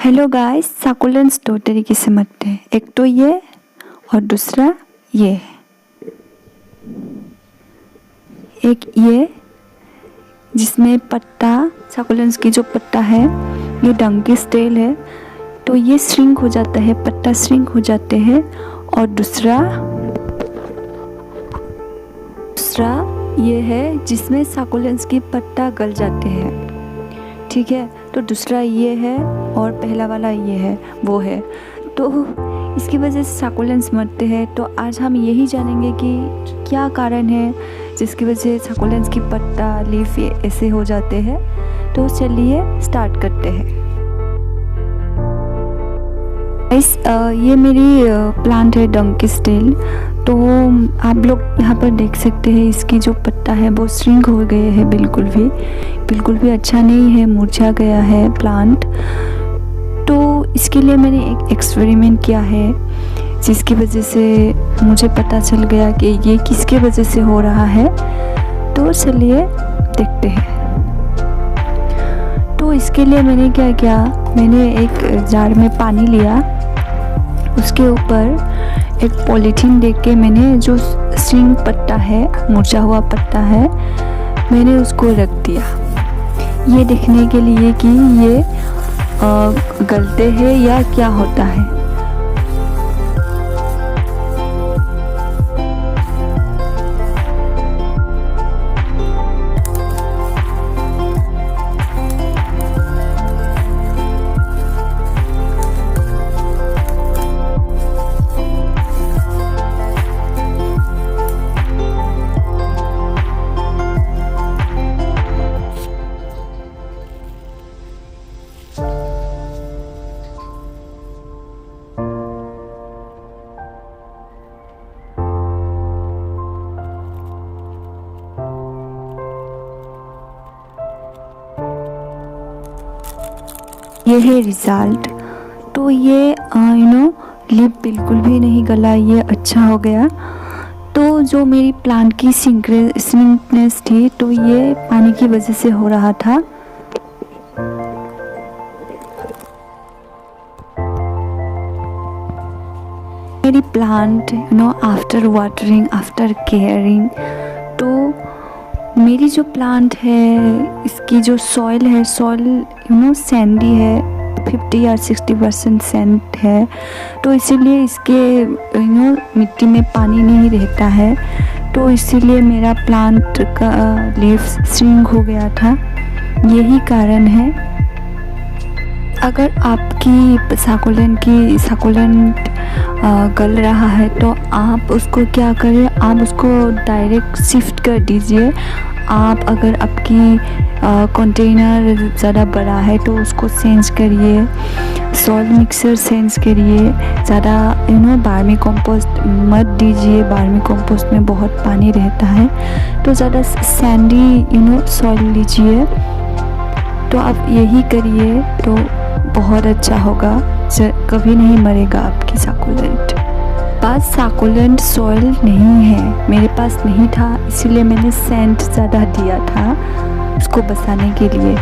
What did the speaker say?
Hello guys, साकुलेंट्स दो तरीके से मरते हैं। एक तो ये और दूसरा ये। एक ये जिसमें पत्ता, साकुलेंट्स की जो पत्ता है ये डंकी स्टेल है, तो ये श्रिंक हो जाता है, पत्ता श्रिंक हो जाते हैं। और दूसरा ये है जिसमें साकुलेंट्स की पत्ता गल जाते हैं। ठीक है, तो दूसरा ये है और पहला वाला ये है, वो है। तो इसकी वजह से साकुलेंट्स मरते हैं। तो आज हम यही जानेंगे कि क्या कारण है जिसकी वजह से साकुलेंट्स की पत्ता, लीफ ऐसे हो जाते हैं। तो चलिए स्टार्ट करते हैं। ये मेरी प्लांट है डंकी स्टेल। तो आप लोग यहाँ पर देख सकते हैं इसकी जो पत्ता है वो श्रिंक हो गए हैं, बिल्कुल भी अच्छा नहीं है, मुरझा गया है प्लांट। तो इसके लिए मैंने एक एक्सपेरिमेंट किया है जिसकी वजह से मुझे पता चल गया कि ये किसके वजह से हो रहा है। तो चलिए देखते हैं। तो इसके लिए मैंने क्या किया, मैंने एक जार में पानी लिया, उसके ऊपर एक पॉलीथीन देख के मैंने जो श्रिंक पत्ता है, मुरझा हुआ पत्ता है, मैंने उसको रख दिया ये देखने के लिए कि ये गलते हैं या क्या होता है। ये है रिज़ल्ट। तो ये लिप बिल्कुल भी नहीं गला, ये अच्छा हो गया। तो जो मेरी प्लांट की श्रिंकनेस थी, तो ये पानी की वजह से हो रहा था। मेरी plant after watering, after caring, तो मेरी जो प्लांट है इसकी जो सॉइल है, सैंडी है, 50 या 60% सैंड है। तो इसीलिए इसके मिट्टी में पानी नहीं रहता है, तो इसीलिए मेरा प्लांट का लीफ श्रिंक हो गया था, यही कारण है। अगर आपकी साकुलेंट गल रहा है तो आप उसको क्या करें, आप उसको डायरेक्ट शिफ्ट कर दीजिए। आप अगर आपकी कंटेनर ज़्यादा बड़ा है तो उसको चेंज करिए, सॉइल मिक्सर चेंज करिए, ज़्यादा वर्मी कंपोस्ट मत दीजिए। वर्मी कंपोस्ट में बहुत पानी रहता है, तो ज़्यादा सैंडी सॉइल लीजिए। तो आप यही करिए तो बहुत अच्छा होगा, कभी नहीं मरेगा आपकी साकुलेंट। पास साकुलेंट सॉइल नहीं है, मेरे पास नहीं था, इसीलिए मैंने सैंड ज़्यादा दिया था उसको बचाने के लिए।